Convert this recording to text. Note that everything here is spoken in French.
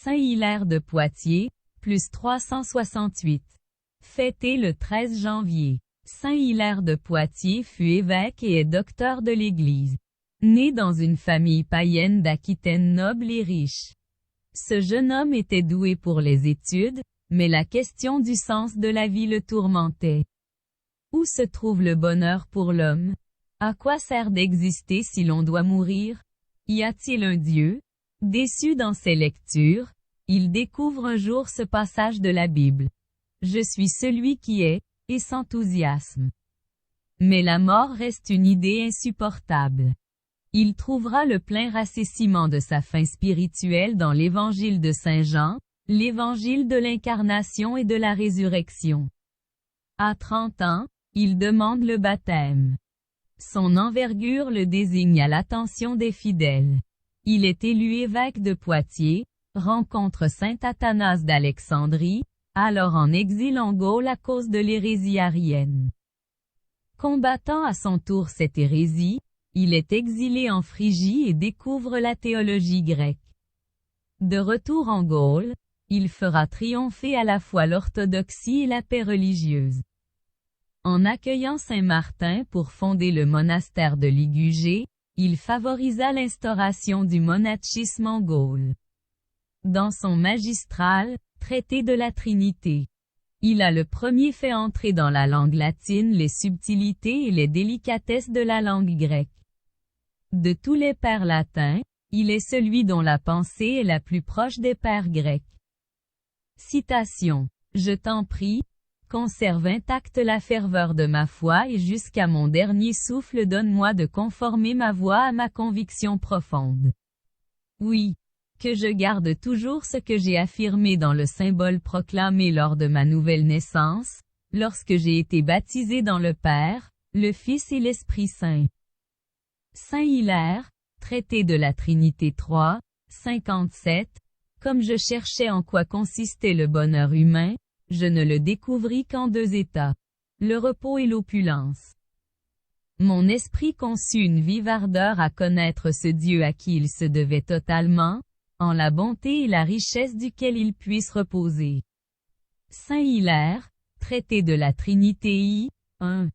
Saint-Hilaire de Poitiers, plus 368. Fêté le 13 janvier. Saint-Hilaire de Poitiers fut évêque et est docteur de l'Église. Né dans une famille païenne d'Aquitaine noble et riche. Ce jeune homme était doué pour les études, mais la question du sens de la vie le tourmentait. Où se trouve le bonheur pour l'homme? À quoi sert d'exister si l'on doit mourir? Y a-t-il un Dieu? Déçu dans ses lectures, il découvre un jour ce passage de la Bible. Je suis celui qui est, et s'enthousiasme. Mais la mort reste une idée insupportable. Il trouvera le plein rassasiement de sa faim spirituelle dans l'évangile de Saint Jean, l'évangile de l'incarnation et de la résurrection. À 30 ans, il demande le baptême. Son envergure le désigne à l'attention des fidèles. Il est élu évêque de Poitiers, rencontre saint Athanase d'Alexandrie, alors en exil en Gaule à cause de l'hérésie arienne. Combattant à son tour cette hérésie, il est exilé en Phrygie et découvre la théologie grecque. De retour en Gaule, il fera triompher à la fois l'orthodoxie et la paix religieuse. En accueillant Saint Martin pour fonder le monastère de Ligugé, il favorisa l'instauration du monachisme en Gaule. Dans son magistral, traité de la Trinité, il a le premier fait entrer dans la langue latine les subtilités et les délicatesses de la langue grecque. De tous les pères latins, il est celui dont la pensée est la plus proche des pères grecs. Citation. Je t'en prie, conserve intacte la ferveur de ma foi et jusqu'à mon dernier souffle donne-moi de conformer ma voix à ma conviction profonde. Oui. Que je garde toujours ce que j'ai affirmé dans le symbole proclamé lors de ma nouvelle naissance, lorsque j'ai été baptisé dans le Père, le Fils et l'Esprit Saint. Saint-Hilaire, traité de la Trinité 3, 57, comme je cherchais en quoi consistait le bonheur humain, je ne le découvris qu'en deux états, le repos et l'opulence. Mon esprit conçut une vive ardeur à connaître ce Dieu à qui il se devait totalement, en la bonté et la richesse duquel il puisse reposer. Saint-Hilaire, traité de la Trinité I, 1.